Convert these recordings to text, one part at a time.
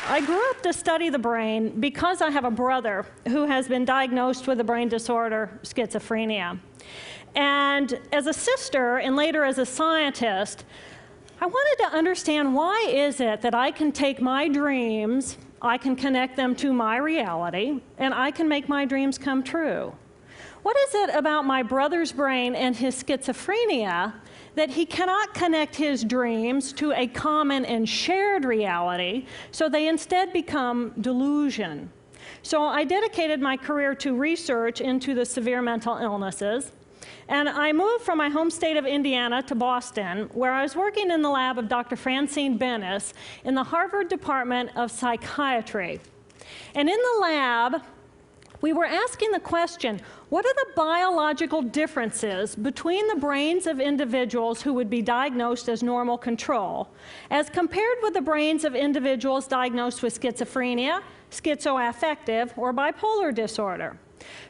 I grew up to study the brain because I have a brother who has been diagnosed with a brain disorder, schizophrenia. And as a sister, and later as a scientist, I wanted to understand, why is it that I can take my dreams, I can connect them to my reality, and I can make my dreams come true? What is it about my brother's brain and his schizophrenia that he cannot connect his dreams to a common and shared reality, so they instead become delusion? So I dedicated my career to research into the severe mental illnesses, and I moved from my home state of Indiana to Boston, where I was working in the lab of Dr. Francine Benes in the Harvard Department of Psychiatry. And in the lab, we were asking the question, what are the biological differences between the brains of individuals who would be diagnosed as normal control, as compared with the brains of individuals diagnosed with schizophrenia, schizoaffective, or bipolar disorder?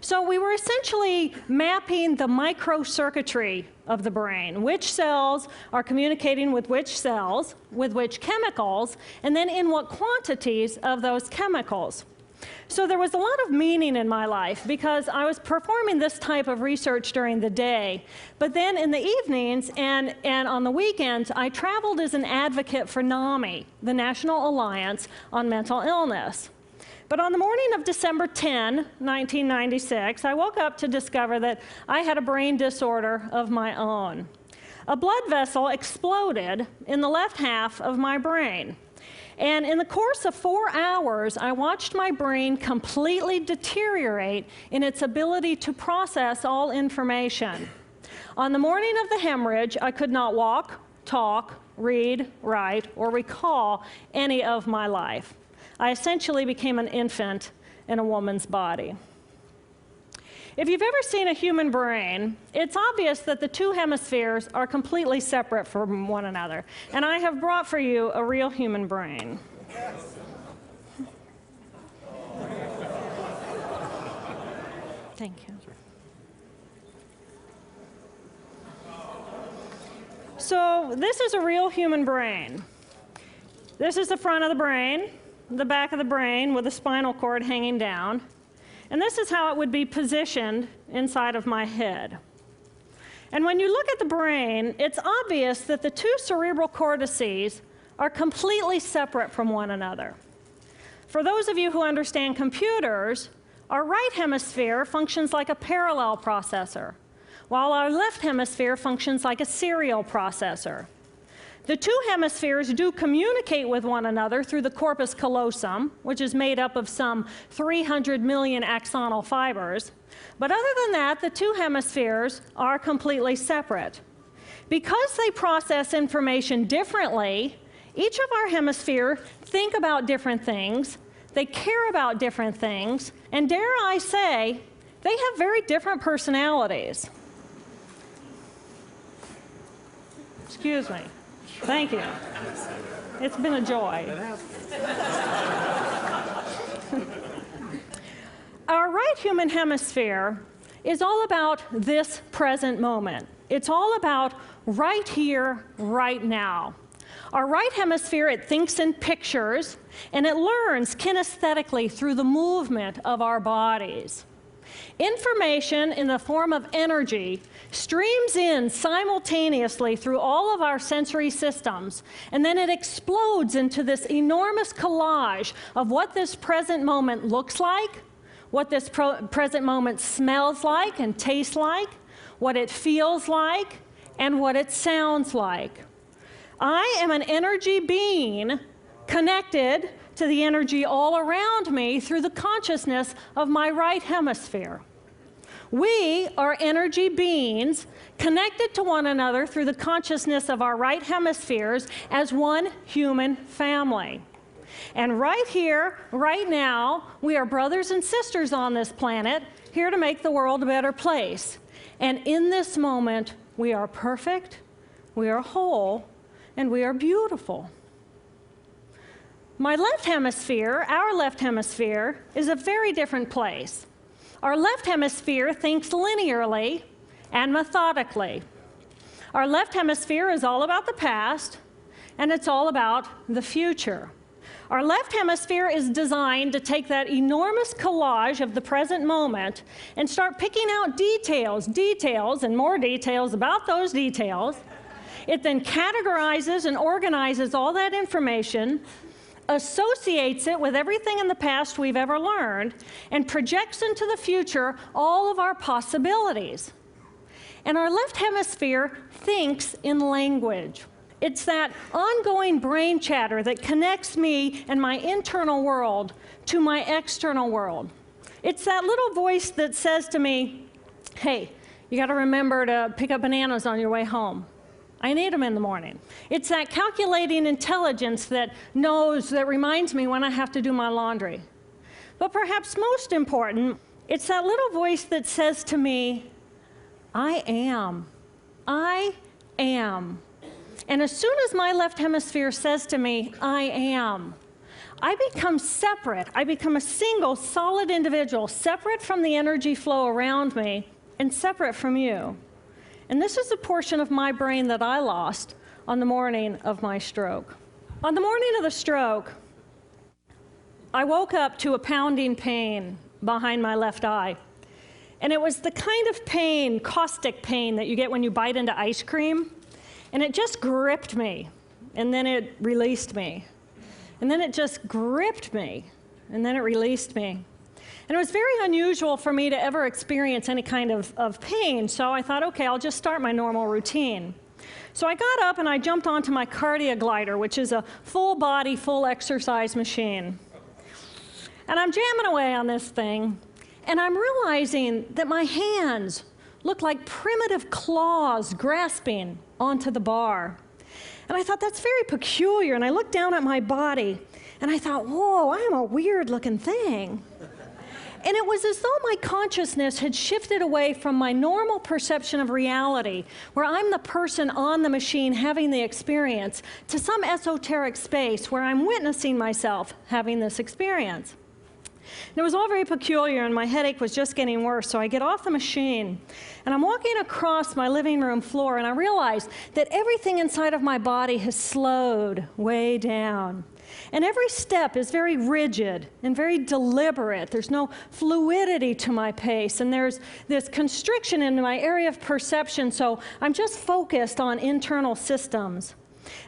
So we were essentially mapping the microcircuitry of the brain, which cells are communicating with which cells, with which chemicals, and then in what quantities of those chemicals. So there was a lot of meaning in my life because I was performing this type of research during the day. But then in the evenings and on the weekends, I traveled as an advocate for NAMI, the National Alliance on Mental Illness. But on the morning of December 10, 1996, I woke up to discover that I had a brain disorder of my own. A blood vessel exploded in the left half of my brain. And in the course of 4 hours, I watched my brain completely deteriorate in its ability to process all information. On the morning of the hemorrhage, I could not walk, talk, read, write, or recall any of my life. I essentially became an infant in a woman's body. If you've ever seen a human brain, it's obvious that the two hemispheres are completely separate from one another. And I have brought for you a real human brain. Thank you. So this is a real human brain. This is the front of the brain, the back of the brain with the spinal cord hanging down. And this is how it would be positioned inside of my head. And when you look at the brain, it's obvious that the two cerebral cortices are completely separate from one another. For those of you who understand computers, our right hemisphere functions like a parallel processor, while our left hemisphere functions like a serial processor. The two hemispheres do communicate with one another through the corpus callosum, which is made up of some 300 million axonal fibers. But other than that, the two hemispheres are completely separate. Because they process information differently, each of our hemispheres think about different things, they care about different things, and dare I say, they have very different personalities. Excuse me. Thank you. It's been a joy. Our right human hemisphere is all about this present moment. It's all about right here, right now. Our right hemisphere, it thinks in pictures, and it learns kinesthetically through the movement of our bodies. Information in the form of energy streams in simultaneously through all of our sensory systems, and then it explodes into this enormous collage of what this present moment looks like, what this present moment smells like and tastes like, what it feels like, and what it sounds like. I am an energy being connected to the energy all around me through the consciousness of my right hemisphere. We are energy beings connected to one another through the consciousness of our right hemispheres as one human family. And right here, right now, we are brothers and sisters on this planet, here to make the world a better place. And in this moment, we are perfect, we are whole, and we are beautiful. My left hemisphere, our left hemisphere, is a very different place. Our left hemisphere thinks linearly and methodically. Our left hemisphere is all about the past, and it's all about the future. Our left hemisphere is designed to take that enormous collage of the present moment and start picking out details, and more details about those details. It then categorizes and organizes all that information, associates it with everything in the past we've ever learned, and projects into the future all of our possibilities. And our left hemisphere thinks in language. It's that ongoing brain chatter that connects me and my internal world to my external world. It's that little voice that says to me, hey, you got to remember to pick up bananas on your way home. I need them in the morning. It's that calculating intelligence that reminds me when I have to do my laundry. But perhaps most important, it's that little voice that says to me, I am. I am. And as soon as my left hemisphere says to me, I am, I become separate. I become a single, solid individual, separate from the energy flow around me and separate from you. And this is a portion of my brain that I lost on the morning of my stroke. On the morning of the stroke, I woke up to a pounding pain behind my left eye. And it was the kind of pain, caustic pain, that you get when you bite into ice cream. And it just gripped me, and then it released me. And then it just gripped me, and then it released me. And it was very unusual for me to ever experience any kind of pain, so I thought, okay, I'll just start my normal routine. So I got up and I jumped onto my CardioGlider, which is a full body, full exercise machine. And I'm jamming away on this thing, and I'm realizing that my hands look like primitive claws grasping onto the bar. And I thought, that's very peculiar. And I looked down at my body, and I thought, whoa, I am a weird-looking thing. And it was as though my consciousness had shifted away from my normal perception of reality, where I'm the person on the machine having the experience, to some esoteric space where I'm witnessing myself having this experience. And it was all very peculiar, and my headache was just getting worse, so I get off the machine, and I'm walking across my living room floor, and I realize that everything inside of my body has slowed way down. And every step is very rigid and very deliberate. There's no fluidity to my pace, and there's this constriction in my area of perception, so I'm just focused on internal systems.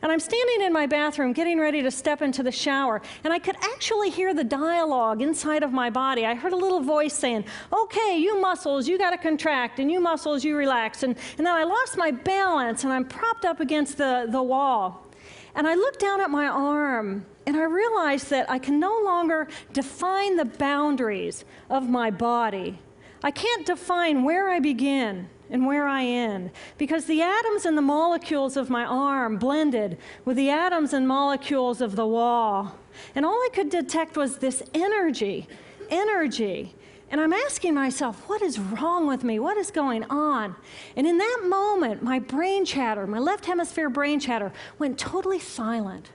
And I'm standing in my bathroom getting ready to step into the shower, and I could actually hear the dialogue inside of my body. I heard a little voice saying, okay, you muscles, you got to contract, and you muscles, you relax. And then I lost my balance, and I'm propped up against the wall. And I looked down at my arm, and I realized that I can no longer define the boundaries of my body. I can't define where I begin and where I end, because the atoms and the molecules of my arm blended with the atoms and molecules of the wall. And all I could detect was this energy. And I'm asking myself, what is wrong with me? What is going on? And in that moment, my brain chatter, my left hemisphere brain chatter, went totally silent.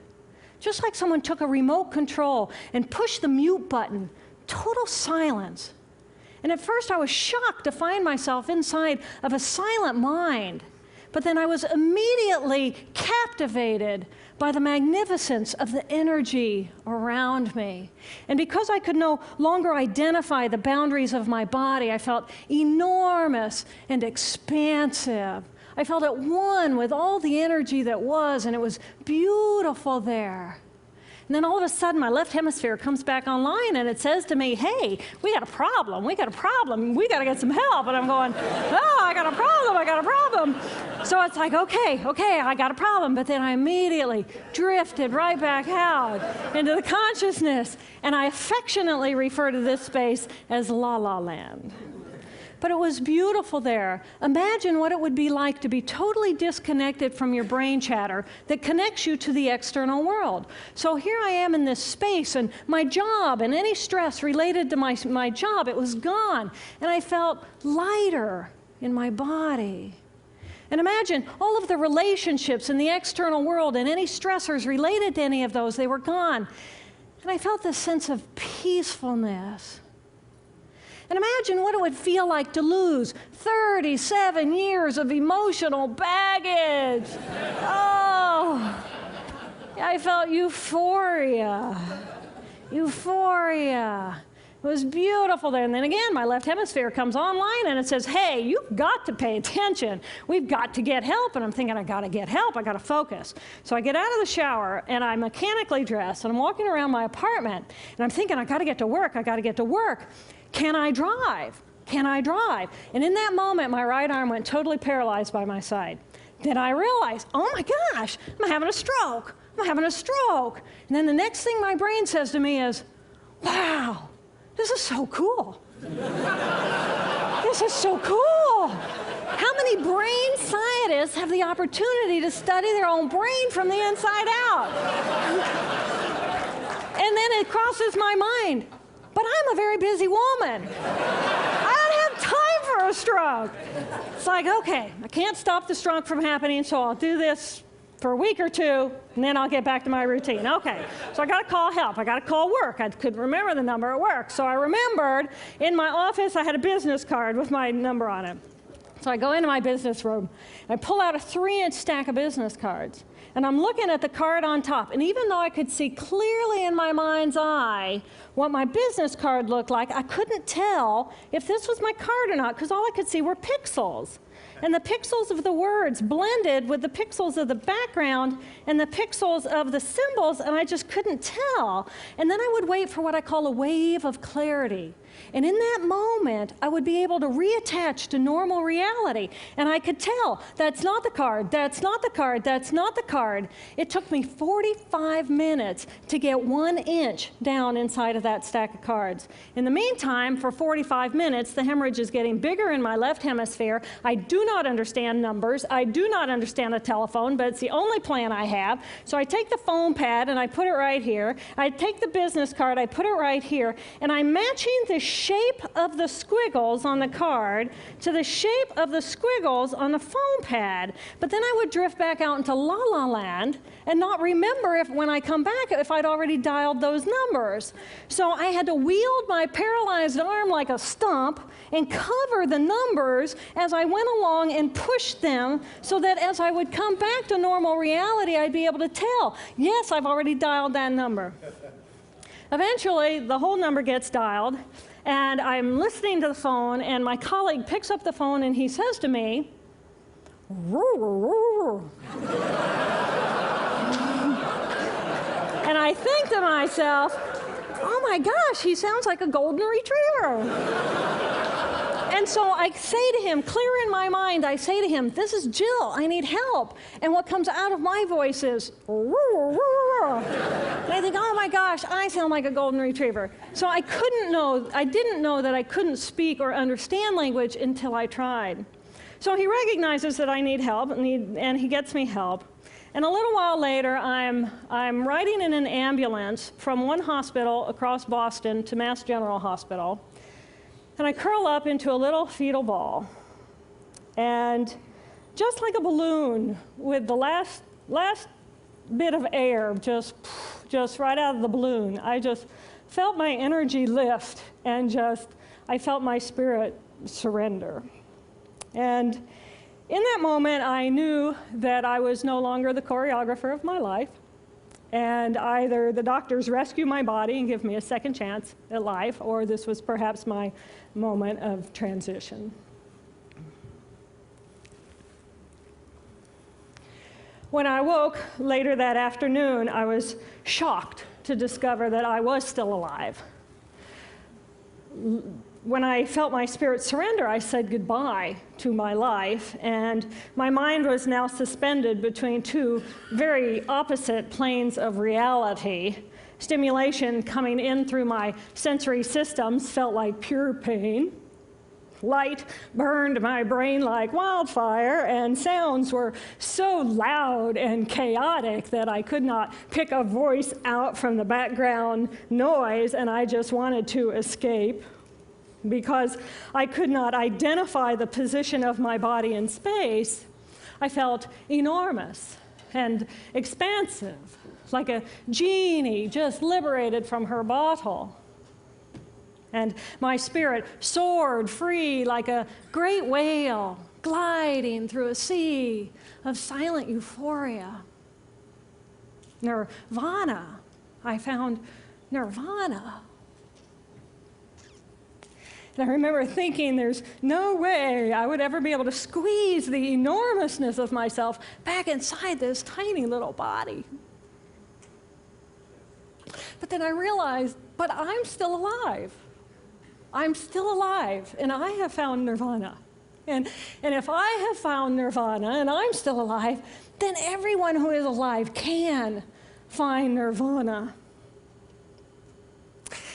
Just like someone took a remote control and pushed the mute button, total silence. And at first I was shocked to find myself inside of a silent mind. But then I was immediately captivated by the magnificence of the energy around me. And because I could no longer identify the boundaries of my body, I felt enormous and expansive. I felt at one with all the energy that was, and it was beautiful there. And then all of a sudden, my left hemisphere comes back online, and it says to me, hey, we got a problem, we got to get some help. And I'm going, oh, I got a problem. So it's like, okay, I got a problem. But then I immediately drifted right back out into the consciousness, and I affectionately refer to this space as La La Land. But it was beautiful there. Imagine what it would be like to be totally disconnected from your brain chatter that connects you to the external world. So here I am in this space, and my job and any stress related to my job, it was gone. And I felt lighter in my body. And imagine all of the relationships in the external world and any stressors related to any of those, they were gone. And I felt this sense of peacefulness. And imagine what it would feel like to lose 37 years of emotional baggage. Oh, I felt euphoria. Euphoria. It was beautiful there. And then again, my left hemisphere comes online and it says, hey, you've got to pay attention. We've got to get help. And I'm thinking, I got to get help. I got to focus. So I get out of the shower and I'm mechanically dressed and I'm walking around my apartment and I'm thinking, I got to get to work. I got to get to work. Can I drive? Can I drive? And in that moment, my right arm went totally paralyzed by my side. Then I realized, oh my gosh, I'm having a stroke. I'm having a stroke. And then the next thing my brain says to me is, wow, this is so cool. This is so cool. How many brain scientists have the opportunity to study their own brain from the inside out? And then it crosses my mind, but I'm a very busy woman. I don't have time for a stroke. It's like, okay, I can't stop the stroke from happening, so I'll do this for a week or two, and then I'll get back to my routine. Okay, so I got to call help. I got to call work. I couldn't remember the number at work. So I remembered in my office I had a business card with my number on it. So I go into my business room. I pull out a 3-inch stack of business cards. And I'm looking at the card on top. And even though I could see clearly in my mind's eye what my business card looked like, I couldn't tell if this was my card or not, because all I could see were pixels. And the pixels of the words blended with the pixels of the background and the pixels of the symbols, and I just couldn't tell. And then I would wait for what I call a wave of clarity. And in that moment, I would be able to reattach to normal reality. And I could tell, that's not the card, that's not the card, that's not the card. It took me 45 minutes to get 1 inch down inside of that stack of cards. In the meantime, for 45 minutes, the hemorrhage is getting bigger in my left hemisphere. I do not understand numbers. I do not understand a telephone, but it's the only plan I have. So I take the foam pad and I put it right here. I take the business card, I put it right here, and I'm matching the shape of the squiggles on the card to the shape of the squiggles on the foam pad. But then I would drift back out into la la land and not remember if when I come back if I'd already dialed those numbers. So I had to wield my paralyzed arm like a stump and cover the numbers as I went along and push them so that as I would come back to normal reality, I'd be able to tell, yes, I've already dialed that number. Eventually, the whole number gets dialed, and I'm listening to the phone, and my colleague picks up the phone, and he says to me, and I think to myself, oh my gosh, he sounds like a golden retriever. And so I say to him, clear in my mind, I say to him, this is Jill, I need help. And what comes out of my voice is, and I think, oh my gosh, I sound like a golden retriever. So I didn't know that I couldn't speak or understand language until I tried. So he recognizes that I need help, and he gets me help. And a little while later, I'm riding in an ambulance from one hospital across Boston to Mass General Hospital. And I curl up into a little fetal ball. And just like a balloon with the last bit of air just right out of the balloon, I just felt my energy lift and I felt my spirit surrender. And in that moment, I knew that I was no longer the choreographer of my life. And either the doctors rescue my body and give me a second chance at life, or this was perhaps my moment of transition. When I woke later that afternoon, I was shocked to discover that I was still alive. When I felt my spirit surrender, I said goodbye to my life, and my mind was now suspended between two very opposite planes of reality. Stimulation coming in through my sensory systems felt like pure pain. Light burned my brain like wildfire, and sounds were so loud and chaotic that I could not pick a voice out from the background noise, and I just wanted to escape. Because I could not identify the position of my body in space, I felt enormous and expansive, like a genie just liberated from her bottle. And my spirit soared free like a great whale gliding through a sea of silent euphoria. nirvana. I found nirvana. And I remember thinking there's no way I would ever be able to squeeze the enormousness of myself back inside this tiny little body. But then I realized, but I'm still alive. I'm still alive, and I have found nirvana. And if I have found nirvana and I'm still alive, then everyone who is alive can find nirvana.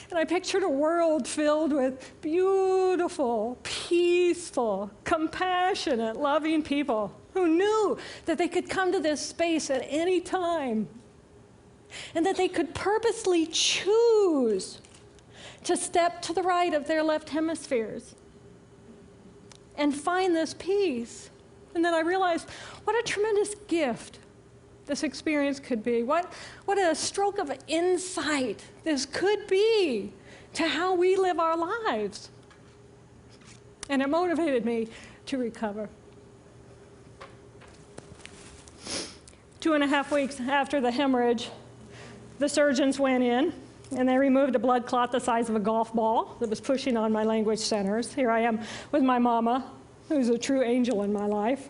And I pictured a world filled with beautiful, peaceful, compassionate, loving people who knew that they could come to this space at any time and that they could purposely choose to step to the right of their left hemispheres and find this peace. And then I realized what a tremendous gift this experience could be. What a stroke of insight this could be to how we live our lives. And it motivated me to recover. 2.5 weeks after the hemorrhage, the surgeons went in and they removed a blood clot the size of a golf ball that was pushing on my language centers. Here I am with my mama, who's a true angel in my life.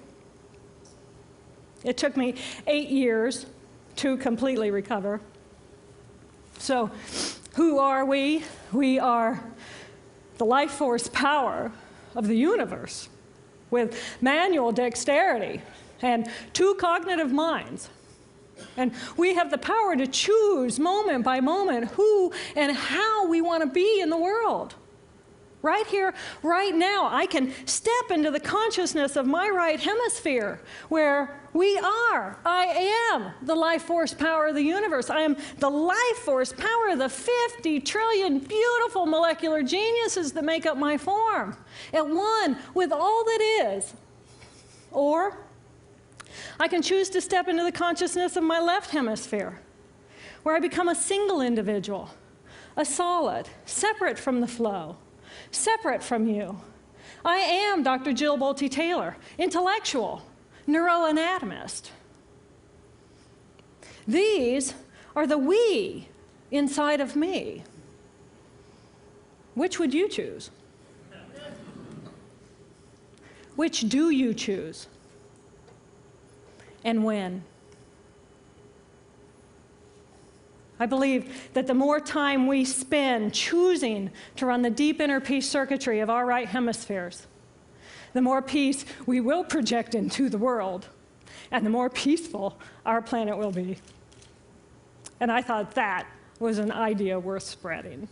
It took me 8 years to completely recover. So, who are we? We are the life force power of the universe with manual dexterity and 2 cognitive minds. And we have the power to choose moment by moment who and how we want to be in the world. Right here, right now, I can step into the consciousness of my right hemisphere where I am the life force power of the universe. I am the life force power of the 50 trillion beautiful molecular geniuses that make up my form, at one with all that is. Or I can choose to step into the consciousness of my left hemisphere, where I become a single individual, a solid, separate from the flow, separate from you. I am Dr. Jill Bolte Taylor, intellectual, neuroanatomist. These are the we inside of me. Which would you choose? Which do you choose? And when? I believe that the more time we spend choosing to run the deep inner peace circuitry of our right hemispheres, the more peace we will project into the world, and the more peaceful our planet will be. And I thought that was an idea worth spreading.